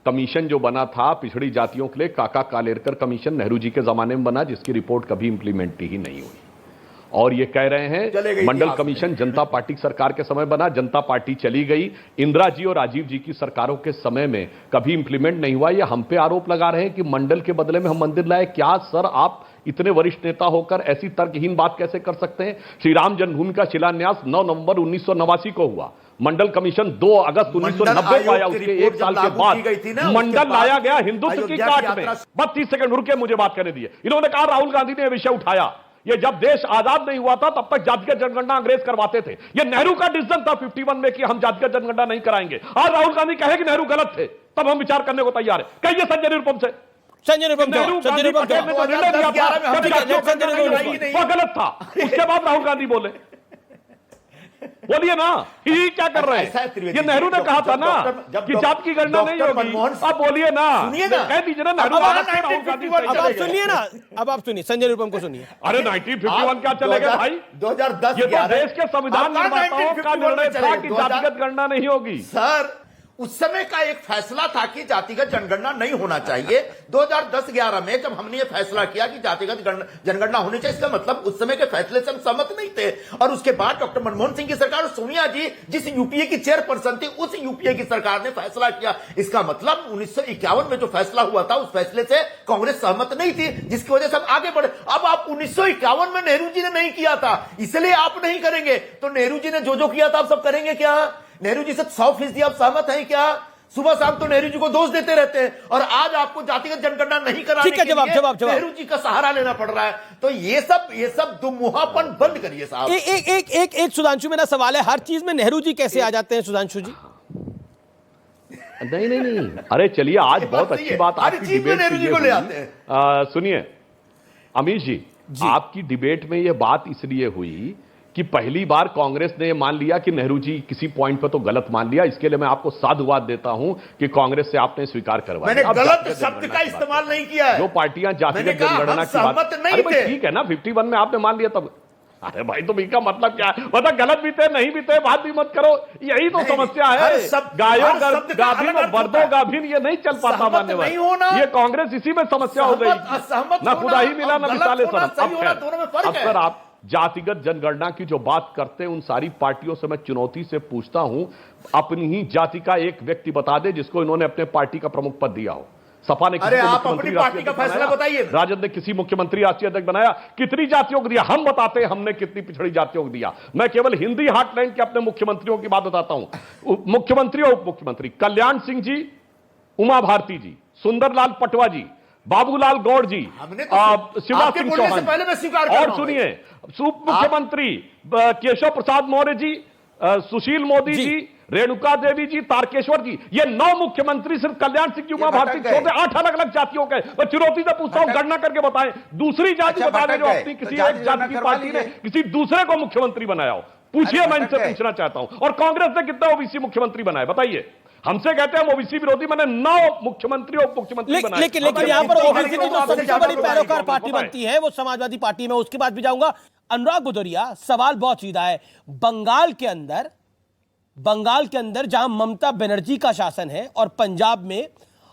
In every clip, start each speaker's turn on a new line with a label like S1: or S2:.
S1: Commission जो बना था पिछड़ी जातियों के लिए, काका कालेरकर कमीशन नेहरू जी के जमाने में बना, जिसकी रिपोर्ट कभी इंप्लीमेंट ही नहीं हुई। और ये कह रहे हैं मंडल कमीशन जनता पार्टी सरकार के समय बना, जनता पार्टी चली गई। इंदिरा जी और राजीव जी की सरकारों के समय में कभी इंप्लीमेंट नहीं हुआ। ये हम पे आरोप लगा रहे हैं कि मंडल के बदले में हम मंदिर लाए। क्या सर, आप इतने वरिष्ठ नेता होकर ऐसी तर्कहीन बात कैसे कर सकते हैं? श्री राम जन्मभूमि का शिलान्यास 9 नवंबर 1989 को हुआ। मंडल कमीशन 2 अगस्त 1990 को आया। उसके एक साल के बाद मंडल लाया गया हिंदुत्व की काट में। 32 सेकंड रुके, मुझे बात करने दिए। इन्होंने कहा राहुल गांधी ने यह विषय उठाया। ये जब देश आजाद नहीं हुआ था तब तक जातिगत जनगणना अंग्रेज करवाते थे। ये नेहरू का डिसीजन था 51 में कि हम जातिगत जनगणना नहीं कराएंगे। आज राहुल गांधी कहे कि नेहरू गलत थे, तब हम विचार करने को तैयार है। कहिए संजय निरुपम से।
S2: संजय निरुपम
S1: वो गलत था, उसके बाद राहुल गांधी बोले। बोलिए ना, ये क्या कर रहे हैं? ये नेहरू ने कहा था ना कि जात की गणना नहीं होगी। आप बोलिए ना, कह दीजिए ना नेहरू।
S2: अब आप सुनिए ना, अब आप सुनिए, संजय निरुपम को सुनिए।
S1: अरे 1951 क्या चलेगा भाई?
S3: 2010
S1: ये तो देश के संविधान निर्माताओं का निर्णय था कि जातिगत गणना नहीं होगी।
S3: सर, उस समय का एक फैसला था कि जातिगत जनगणना नहीं होना चाहिए। 2010-11 में जब हमने ये फैसला किया कि जातिगत जनगणना होनी चाहिए, इसका मतलब उस समय के फैसले से हम सहमत नहीं थे। और उसके बाद डॉक्टर मनमोहन सिंह की सरकार और सोनिया जी जिस यूपीए की चेयरपर्सन थी, उस यूपीए की सरकार ने फैसला किया। इसका मतलब 1951 में जो फैसला हुआ था उस फैसले से कांग्रेस सहमत नहीं थी, जिसकी वजह से हम आगे बढ़े। अब आप 1951 में नेहरू जी ने नहीं किया था, इसलिए आप नहीं करेंगे, तो नेहरू जी ने जो किया था आप सब करेंगे क्या? नेहरू जी से 100% आप सहमत हैं क्या? सुबह शाम तो नेहरू जी को दोष देते रहते हैं, और आज आपको जातिगत जनगणना नहीं कराने के लिए नेहरू जी का सहारा लेना पड़ रहा है। तो ये सब दुमुहापन बंद करिए साहब।
S2: एक सुधांशु, मेरा सवाल है, हर चीज में नेहरू जी कैसे आ जाते हैं सुधांशु जी?
S1: नहीं, अरे चलिए, आज बहुत अच्छी बात आपकी डिबेट
S3: नेहरू जी को ले आते हैं।
S1: सुनिए अमीश जी, आपकी डिबेट में यह बात इसलिए हुई कि पहली बार कांग्रेस ने मान लिया कि नेहरू जी किसी पॉइंट पर तो गलत मान लिया। इसके लिए मैं आपको साधुवाद देता हूं कि कांग्रेस से आपने स्वीकार करवाया।
S3: मैंने गलत शब्द का इस्तेमाल नहीं किया है।
S1: जो पार्टियां जातिगत जनगणना की बात, अरे ठीक है ना, 51 में आपने मान लिया तब। अरे भाई, तो इसका मतलब क्या है? मतलब गलत भी थे, नहीं भी थे, बात भी मत करो। यही तो समस्या है। गायों गाभिन और बर्दों गाभिन ये नहीं चल पाता मानने वाले। ये कांग्रेस इसी में समस्या हो गई, ना खुदा ही मिला ना मिसाले सनम। अब सर, आप जातिगत जनगणना की जो बात करते हैं, उन सारी पार्टियों से मैं चुनौती से पूछता हूं, अपनी ही जाति का एक व्यक्ति बता दे जिसको इन्होंने अपने पार्टी का प्रमुख पद दिया हो। सपा ने किसी मुख्यमंत्री
S3: पार्टी का फैसला बताइए।
S1: राजद ने किसी मुख्यमंत्री राष्ट्रीय अध्यक्ष बनाया? कितनी जातियों को दिया? हम बताते हैं हमने कितनी पिछड़ी जातियों को दिया। मैं केवल हिंदी हार्टलैंड के अपने मुख्यमंत्रियों की बात बताता हूं। मुख्यमंत्री और उप मुख्यमंत्री कल्याण सिंह जी, उमा भारती जी, सुंदरलाल पटवा जी, बाबूलाल गौड़ जी, शिवराज सिंह चौहान, और सुनिए उप मुख्यमंत्री केशव प्रसाद मौर्य जी, सुशील मोदी जी, रेणुका देवी जी, तारकेश्वर जी, ये 9 मुख्यमंत्री सिर्फ कल्याण सिंह जी, उमा भारती छोटे 8 अलग अलग जातियों के। मैं चुनौती से पूछता हूं, गणना करके बताएं दूसरी जाति बता दें जो अपनी किसी एक जाति की पार्टी ने किसी दूसरे को मुख्यमंत्री बनाया हो। पूछिए, मैं इनसे पूछना चाहता हूं। और कांग्रेस ने कितने ओबीसी मुख्यमंत्री बनाए बताइए? हमसे कहते हैं ओबीसी विरोधी, मैंने 9 मुख्यमंत्री और उप मुख्यमंत्री बनाए।
S2: लेकिन यहाँ पर ओबीसी की जो सबसे बड़ी पैरोकार पार्टी बनती है वो समाजवादी पार्टी में, उसके बाद भी जाऊंगा। अनुराग भदौरिया, सवाल बहुत सीधा है। बंगाल के अंदर जहां ममता बनर्जी का शासन है और पंजाब में,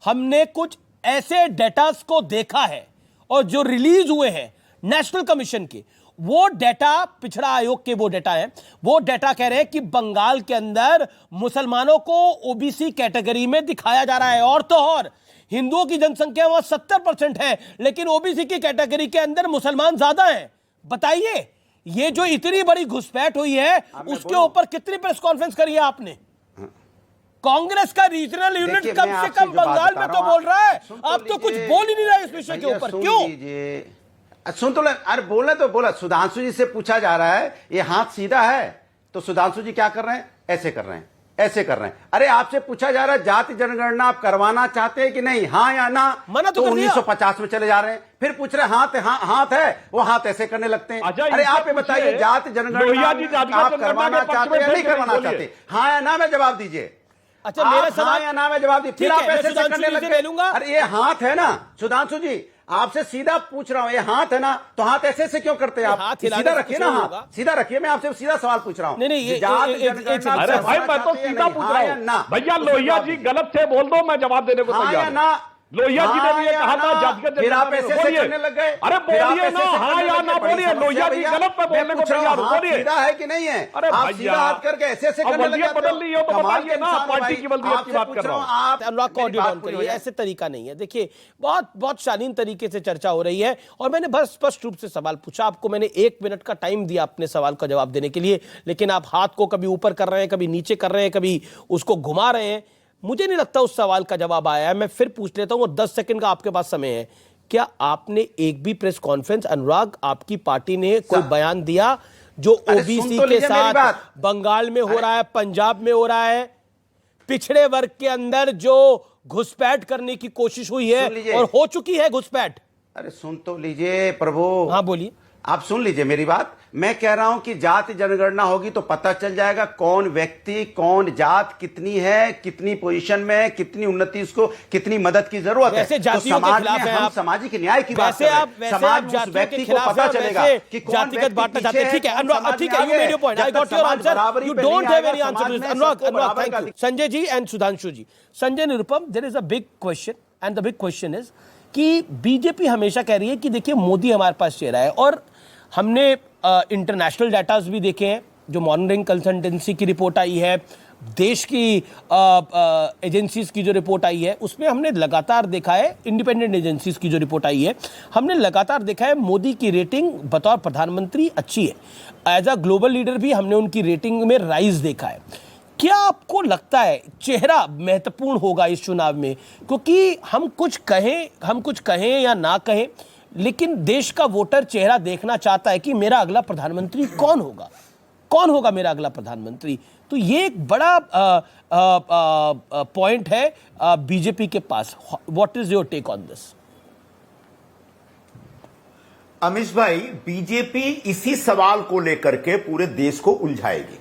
S2: हमने कुछ ऐसे डेटास को देखा है और जो रिलीज हुए हैं नेशनल कमीशन के, वो डेटा, पिछड़ा आयोग के वो डेटा है, वो डेटा कह रहे हैं कि बंगाल के अंदर मुसलमानों को ओबीसी कैटेगरी में दिखाया जा रहा है। और तो और हिंदुओं की जनसंख्या वहां 70% है, लेकिन ओबीसी की कैटेगरी के अंदर मुसलमान ज्यादा हैं। बताइए, ये जो इतनी बड़ी घुसपैठ हुई है, उसके ऊपर कितनी प्रेस कॉन्फ्रेंस करी है आपने? कांग्रेस का रीजनल यूनिट कम से कम बंगाल में तो बोल रहा है, आप तो कुछ बोल ही नहीं रहे इस विषय के ऊपर। क्यों?
S4: सुन तो ले, अरे बोला तो बोला। सुधांशु जी से पूछा जा रहा है ये हाथ सीधा है, तो सुधांशु जी क्या कर रहे हैं? ऐसे कर रहे हैं, ऐसे कर रहे हैं। अरे आपसे पूछा जा रहा है जाति जनगणना आप करवाना चाहते हैं कि नहीं, हाँ या ना?
S2: मना तो
S4: 1950 में चले जा रहे हैं, फिर पूछ रहे हाथ है, वो हाथ ऐसे करने लगते हैं। अरे आप ये बताइए, जाति जनगणना आप करवाना चाहते हैं या नहीं करवाना चाहते? हाँ या ना में जवाब दीजिए।
S2: अच्छा, मेरा सवाल
S4: या ना में जवाब दीजिए, फिर आप ऐसे करने लगे।
S2: लूंगा।
S4: अरे ये हाथ है ना सुधांशु जी, आपसे सीधा पूछ रहा हूं, ये हाथ है ना, तो हाथ ऐसे से क्यों करते हैं आप?
S2: हाथ हिलाने
S4: सीधा
S2: से
S4: रखिए
S2: कुछ
S4: ना,
S2: नहीं
S4: हाथ
S2: होगा।
S4: सीधा रखिए। मैं आपसे सीधा सवाल पूछ रहा हूं।
S2: नहीं, ये
S4: जात
S2: एक
S4: जनगणना
S2: सेकंड।
S4: आप
S1: अरे भाई,
S4: करवाना
S1: मैं तो
S4: चाहते हैं
S1: सीधा
S4: नहीं?
S1: पूछ
S4: हाँ
S1: रहा
S4: या
S1: हूँ
S4: ना?
S1: भैया।
S4: उसको
S1: लोहिया
S4: जवाब
S1: जी
S4: दीजिए।
S1: गलत थे, बोल दो, मैं जवाब देने को
S4: हाँ
S1: तैयार
S4: या
S1: हूं।
S4: ना?
S1: लोहिया जी ने
S4: हाँ
S1: भी ये
S4: या
S1: कहा था
S4: ना?
S1: जातिगत
S4: फिर आप
S1: जनगणना
S4: ऐसे
S1: में।
S4: से
S1: बोलिए,
S4: करने लग गए।
S1: अरे
S4: फिर आप
S1: बोलिए
S4: ऐसे
S1: ना,
S4: से
S1: हाँ
S4: करने
S1: या
S4: लग
S1: ना
S4: गए। बड़ी
S1: बोलिए।
S4: समस्या
S1: लोहिया जी
S4: भैया।
S1: गलत पे
S4: मैं
S1: बोलने को
S4: पूछ रहा हूं,
S1: तैयार हूं,
S4: हाथ
S1: बोलिए।
S4: सीधा है कि नहीं है?
S1: अरे
S4: आप
S1: भैया,
S4: सीधा हाथ करके ऐसे
S1: अब
S4: करने लग
S1: वल्दियत
S4: जाते
S1: बदल रही हो तो
S4: कमाल
S1: बताइए
S4: के
S1: ना,
S4: इंसान हो
S1: पार्टी
S4: भाई।
S1: की वल्दियत की
S4: आपसे
S1: बात
S4: पूछ
S1: कर
S4: रहा
S1: रहा
S4: हूं,
S1: हूं।
S4: आप
S2: अनुराग को
S4: मेरी
S2: ऑडियो
S4: बात
S2: डाउन
S4: पूरी हो
S2: करिए,
S4: जाए।
S2: ऐसे तरीका नहीं है। देखिए, बहुत शालीन तरीके से चर्चा हो रही है और मैंने बस स्पष्ट रूप से सवाल पूछा। आपको मैंने 1 मिनट का टाइम दिया अपने सवाल का जवाब देने के लिए, लेकिन आप हाथ को कभी ऊपर कर रहे हैं, कभी नीचे कर रहे हैं, कभी उसको घुमा रहे हैं। मुझे नहीं लगता उस सवाल का जवाब आया है। मैं फिर पूछ लेता हूं, और 10 सेकंड का आपके पास समय है। क्या आपने एक भी प्रेस कॉन्फ्रेंस, अनुराग, आपकी पार्टी ने कोई बयान दिया जो
S4: अरे
S2: ओबीसी
S4: सुन तो
S2: के
S4: लीजिए मेरी
S2: साथ
S4: बात।
S2: बंगाल में हो रहा है, पंजाब में हो रहा है, पिछड़े वर्ग के अंदर जो घुसपैठ करने की कोशिश हुई
S4: सुन
S2: है
S4: लीजिए।
S2: और हो चुकी है घुसपैठ?
S4: अरे सुन तो लीजिए प्रभु।
S2: हाँ बोलिए।
S4: आप सुन लीजिए मेरी बात। मैं कह रहा हूं कि जाति जनगणना होगी तो पता चल जाएगा कौन व्यक्ति, कौन जात कितनी है, कितनी पोजीशन में है, कितनी उन्नति, उसको कितनी मदद की जरूरत है।
S2: वैसे
S4: तो
S2: जातियों के
S4: समाज
S2: खिलाफ
S4: में
S2: हैं
S4: हम
S2: आप।
S4: सामाजिक न्याय की बात
S2: वैसे
S4: कर रहे
S2: आप
S4: हैं। समाज में उस
S2: जातियों के
S4: व्यक्ति को
S2: खिलाफ
S4: पता
S2: हैं और
S4: चलेगा
S2: वैसे
S4: कि कौन
S2: जातिगत
S4: व्यक्ति
S2: बांटना
S4: पीछे
S2: चाहते हैं।
S4: है,
S2: ठीक है
S4: कौन
S2: अनुराग,
S4: समाज
S2: ठीक
S4: में
S2: है, यू
S4: आगे
S2: मेड योर पॉइंट, आई
S4: जब तक
S2: गॉट योर
S4: समाज
S2: आंसर,
S4: बराबरी
S2: यू
S4: पे
S2: डोंट
S4: नहीं
S2: हैव
S4: आएगा,
S2: एनी आंसर
S4: समाज
S2: टू दिस।
S4: में
S2: अनुराग,
S4: सबको
S2: अनुराग,
S4: बराबर
S2: थैंक
S4: का
S2: you. Sanjay ji and Sudhanshu ji. Sanjay Nirupam, there is a big question and the big question is कि बीजेपी हमेशा कह रही है कि देखिए मोदी हमारे पास चेहरा है, और हमने इंटरनेशनल डाटाज भी देखे हैं, जो मॉनिटरिंग कंसल्टेंसी की रिपोर्ट आई है, देश की एजेंसीज की जो रिपोर्ट आई है, उसमें हमने लगातार देखा है, इंडिपेंडेंट एजेंसीज की जो रिपोर्ट आई है, हमने लगातार देखा है मोदी की रेटिंग बतौर प्रधानमंत्री अच्छी है। एज अ ग्लोबल लीडर भी हमने उनकी रेटिंग में राइज देखा है। क्या आपको लगता है चेहरा महत्वपूर्ण होगा इस चुनाव में? क्योंकि हम कुछ कहें या ना कहें, लेकिन देश का वोटर चेहरा देखना चाहता है कि मेरा अगला प्रधानमंत्री कौन होगा, कौन होगा मेरा अगला प्रधानमंत्री। तो ये एक बड़ा पॉइंट है बीजेपी के पास। What is your take on this?
S3: Amish भाई, बीजेपी इसी सवाल को लेकर के पूरे देश को उलझाएगी।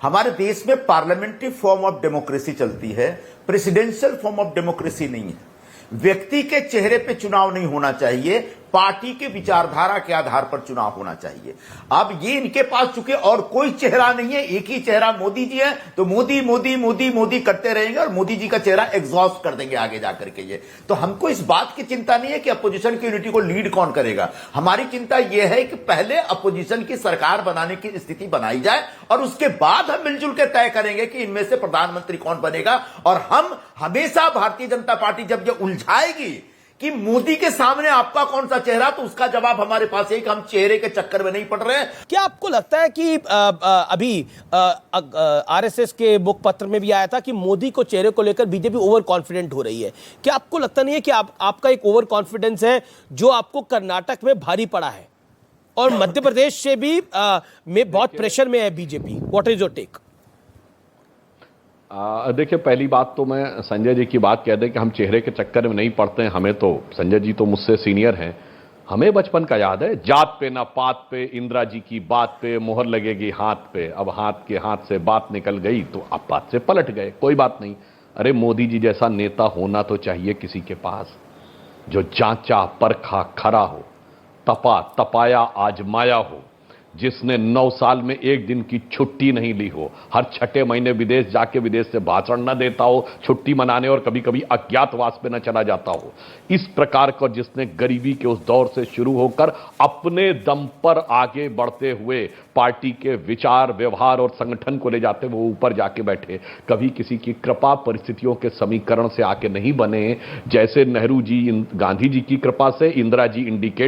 S3: हमारे देश में पार्लियामेंट्री फॉर्म ऑफ डेमोक्रेसी चलती है, प्रेसिडेंशियल फॉर्म ऑफ डेमोक्रेसी नहीं है। व्यक्ति के चेहरे पे चुनाव नहीं होना चाहिए, पार्टी के विचारधारा के आधार पर चुनाव होना चाहिए। अब ये इनके पास चूंकि और कोई चेहरा नहीं है, एक ही चेहरा मोदी जी है, तो मोदी मोदी मोदी मोदी करते रहेंगे और मोदी जी का चेहरा एग्जॉस्ट कर देंगे आगे जाकर के। ये तो हमको इस बात की चिंता नहीं है कि अपोजिशन की यूनिटी को लीड कौन करेगा। हमारी चिंता यह है कि पहले अपोजिशन की सरकार बनाने की स्थिति बनाई जाए और उसके बाद हम मिलजुल के तय करेंगे कि इनमें से प्रधानमंत्री कौन बनेगा। और हम हमेशा, भारतीय जनता पार्टी जब ये उलझाएगी कि मोदी के सामने आपका कौन सा चेहरा, तो उसका जवाब हमारे पास है कि हम चेहरे के चक्कर में नहीं पड़ रहे हैं।
S2: क्या आपको लगता है कि अभी आरएसएस के मुखपत्र में भी आया था कि मोदी को चेहरे को लेकर बीजेपी ओवर कॉन्फिडेंट हो रही है? क्या आपको लगता नहीं है कि आपका एक ओवर कॉन्फिडेंस है जो आपको कर्नाटक में भारी पड़ा है, और मध्य प्रदेश से भी में बहुत प्रेशर में है BJP? What is your take?
S1: देखिए, पहली बात तो मैं संजय जी की बात कह दें कि हम चेहरे के चक्कर में नहीं पड़ते हैं। हमें तो, संजय जी तो मुझसे सीनियर हैं, हमें बचपन का याद है, जात पे ना पात पे, इंदिरा जी की बात पे मोहर लगेगी हाथ पे। अब हाथ से बात निकल गई तो आप बात से पलट गए, कोई बात नहीं। अरे मोदी जी जैसा नेता होना तो चाहिए किसी के पास, जो जांचा परखा खरा हो, तपा तपाया आजमाया हो, जिसने 9 साल में एक दिन की छुट्टी नहीं ली हो, हर छठे महीने विदेश जाके विदेश से भाषण न देता हो छुट्टी मनाने, और कभी कभी अज्ञातवास पे न चला जाता हो। इस प्रकार का जिसने गरीबी के उस दौर से शुरू होकर अपने दम पर आगे बढ़ते हुए पार्टी के विचार, व्यवहार और संगठन को ले जाते वो ऊपर जाके बैठे, कभी किसी की कृपा परिस्थितियों के समीकरण से आके नहीं बने। जैसे नेहरू जी गांधी जी की कृपा से, इंदिरा जी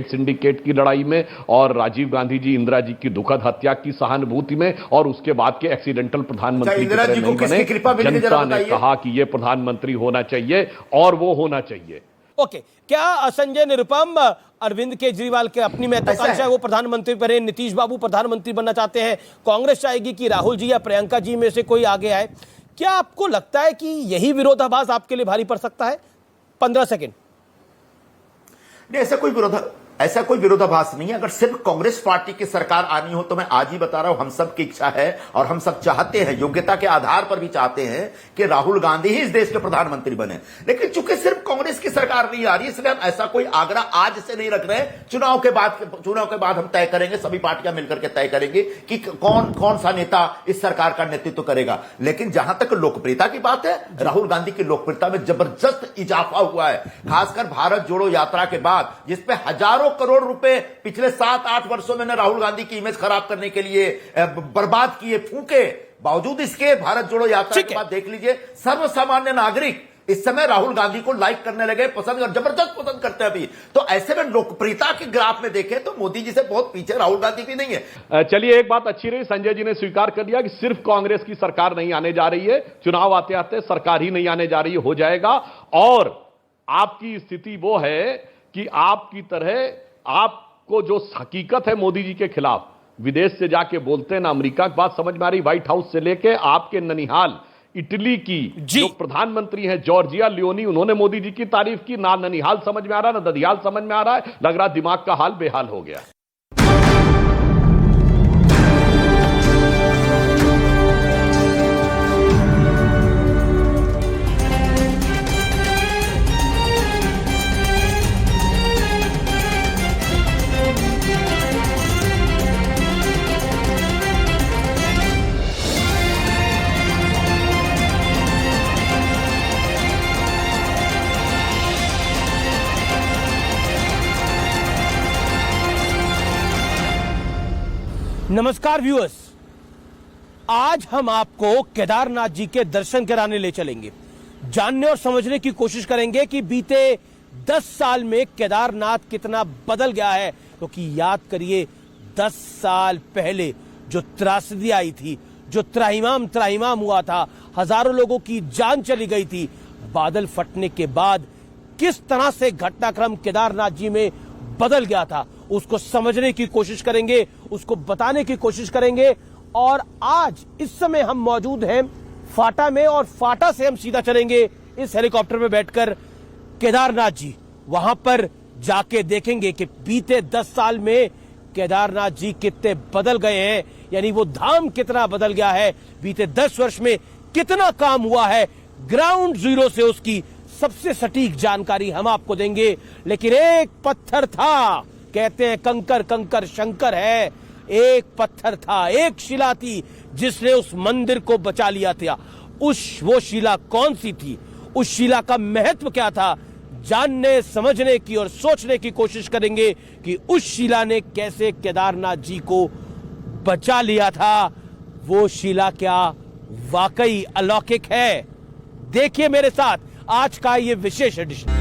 S1: सिंडिकेट की लड़ाई में, और राजीव गांधी जी इंदिरा जी की दुखद हत्या की सहानुभूति में, और उसके बाद के एक्सीडेंटल प्रधानमंत्री की तरह नहीं बने। जनता ने कहा कि यह प्रधानमंत्री होना चाहिए और वो होना चाहिए।
S2: ओके, क्या संजय निरुपम, अरविंद केजरीवाल के अपनी महत्वाकांक्षा है वो प्रधानमंत्री बने, नीतीश बाबू प्रधानमंत्री बनना चाहते हैं, कांग्रेस चाहेगी कि राहुल जी या प्रियंका जी में से कोई आगे आए? क्या आपको लगता है कि यही विरोधाभास आपके लिए भारी पड़ सकता है? 15 सेकेंड।
S3: नहीं, ऐसा कोई ऐसा कोई विरोधाभास नहीं है। अगर सिर्फ कांग्रेस पार्टी की सरकार आनी हो तो मैं आज ही बता रहा हूं, हम सब की इच्छा है और हम सब चाहते हैं, योग्यता के आधार पर भी चाहते हैं कि राहुल गांधी ही इस देश के प्रधानमंत्री बने। लेकिन चूंकि सिर्फ कांग्रेस की सरकार नहीं आ रही, इसलिए हम ऐसा कोई आग्रह आज से नहीं रख रहे। चुनाव के बाद हम तय करेंगे, सभी पार्टियां मिलकर के तय करेंगे कि कौन सा नेता इस सरकार का नेतृत्व करेगा। लेकिन जहां तक लोकप्रियता की बात है, राहुल गांधी की लोकप्रियता में जबरदस्त इजाफा हुआ है, खासकर भारत जोड़ो यात्रा के बाद, जिसपे हजारों करोड़ रुपए पिछले 7-8 वर्षों में राहुल गांधी की इमेज खराब करने के लिए बर्बाद किए, फूके। बावजूद इसके भारत जोड़ो यात्रा के बाद देख लीजिए, सर्वसामान्य नागरिक इस समय राहुल गांधी को लाइक करने लगे, पसंद, और जबरदस्त पसंद करते हैं अभी। तो ऐसे में लोकप्रियता के ग्राफ में देखें तो मोदी जी से बहुत पीछे राहुल गांधी भी नहीं है।
S1: चलिए, एक बात अच्छी रही, संजय जी ने स्वीकार कर दिया कि सिर्फ कांग्रेस की सरकार नहीं आने जा रही है, चुनाव आते आते सरकार ही नहीं आने जा रही है, हो जाएगा। और आपकी स्थिति वो है कि आपकी तरह आपको जो हकीकत है मोदी जी के खिलाफ, विदेश से जाके बोलते हैं ना, अमेरिका की बात समझ में आ रही, व्हाइट हाउस से लेके आपके ननिहाल इटली की जो प्रधानमंत्री हैं जॉर्जिया लियोनी, उन्होंने मोदी जी की तारीफ की। ना ननिहाल समझ में आ रहा, ना ददियाल समझ में आ रहा है, लग रहा दिमाग का हाल बेहाल हो गया।
S2: नमस्कार व्यूअर्स, आज हम आपको केदारनाथ जी के दर्शन कराने ले चलेंगे। जानने और समझने की कोशिश करेंगे कि बीते 10 साल में केदारनाथ कितना बदल गया है। क्योंकि याद करिए, 10 साल पहले जो त्रासदी आई थी, जो त्राहिमाम हुआ था, हजारों लोगों की जान चली गई थी, बादल फटने के बाद किस तरह से घटनाक्रम केदारनाथ जी में बदल गया था, उसको समझने की कोशिश करेंगे, उसको बताने की कोशिश करेंगे। और आज इस समय हम मौजूद हैं फाटा में, और फाटा से हम सीधा चलेंगे इस हेलीकॉप्टर में बैठकर केदारनाथ जी। वहां पर जाके देखेंगे कि बीते 10 साल में केदारनाथ जी कितने बदल गए हैं, यानी वो धाम कितना बदल गया है, बीते 10 वर्ष में कितना काम हुआ है। ग्राउंड जीरो से उसकी सबसे सटीक जानकारी हम आपको देंगे। लेकिन एक पत्थर था, कहते हैं कंकर कंकर शंकर है, एक पत्थर था, एक शिला थी जिसने उस मंदिर को बचा लिया था। वो शिला कौन सी थी, उस शिला का महत्व क्या था, जानने समझने की और सोचने की कोशिश करेंगे कि उस शिला ने कैसे केदारनाथ जी को बचा लिया था। वो शिला क्या वाकई अलौकिक है? देखिए मेरे साथ आज का ये विशेष एडिशन।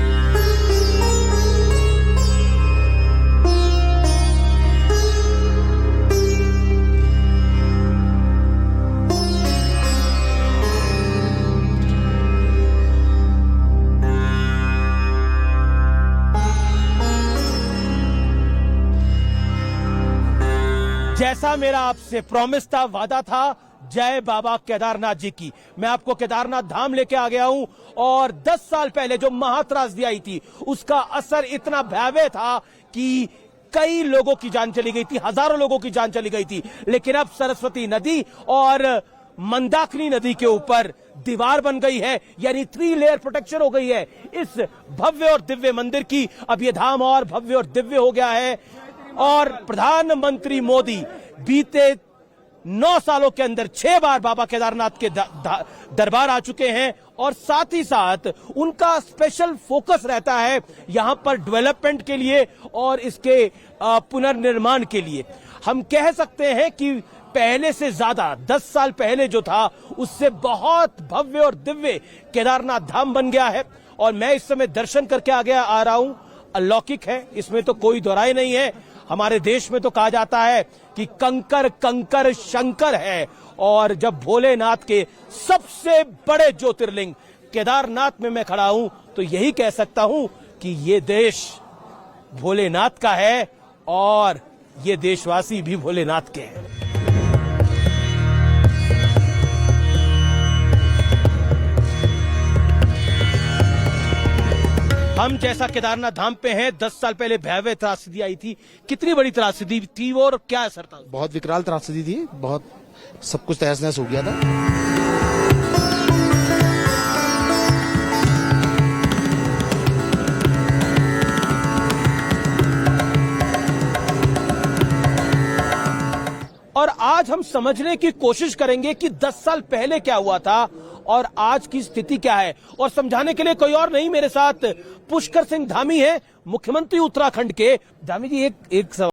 S2: जैसा मेरा आपसे प्रॉमिस था, वादा था, जय बाबा केदारनाथ जी की, मैं आपको केदारनाथ धाम लेके आ गया हूं। और 10 साल पहले जो महात्रासदी आई थी, उसका असर इतना भयावह था कि कई लोगों की जान चली गई थी, हजारों लोगों की जान चली गई थी। लेकिन अब सरस्वती नदी और मंदाकिनी नदी के ऊपर दीवार बन गई है, यानी 3 लेयर प्रोटेक्शन हो गई है इस भव्य और दिव्य मंदिर की। अब यह धाम और भव्य और दिव्य हो गया है। और प्रधानमंत्री मोदी बीते 9 सालों के अंदर 6 बार बाबा केदारनाथ के दरबार आ चुके हैं। और साथ ही साथ उनका स्पेशल फोकस रहता है यहां पर डेवलपमेंट के लिए और इसके पुनर्निर्माण के लिए। हम कह सकते हैं कि पहले से ज्यादा 10 साल पहले जो था, उससे बहुत भव्य और दिव्य केदारनाथ धाम बन गया है। और मैं इस समय दर्शन करके आ रहा हूं। अलौकिक है, इसमें तो कोई दोहराई नहीं है। हमारे देश में तो कहा जाता है कि कंकर कंकर शंकर है, और जब भोलेनाथ के सबसे बड़े ज्योतिर्लिंग केदारनाथ में मैं खड़ा हूं तो यही कह सकता हूं कि ये देश भोलेनाथ का है और ये देशवासी भी भोलेनाथ के हैं। हम जैसा केदारनाथ धाम पे हैं, 10 साल पहले भयावह त्रासदी आई थी। कितनी बड़ी त्रासदी थी वो और क्या असर था?
S5: बहुत विकराल त्रासदी थी, बहुत सब कुछ तहस नहस हो गया था।
S2: और आज हम समझने की कोशिश करेंगे कि 10 साल पहले क्या हुआ था और आज की स्थिति क्या है। और समझाने के लिए कोई और नहीं, मेरे साथ पुष्कर सिंह धामी है, मुख्यमंत्री उत्तराखंड के। धामी जी, एक सवाल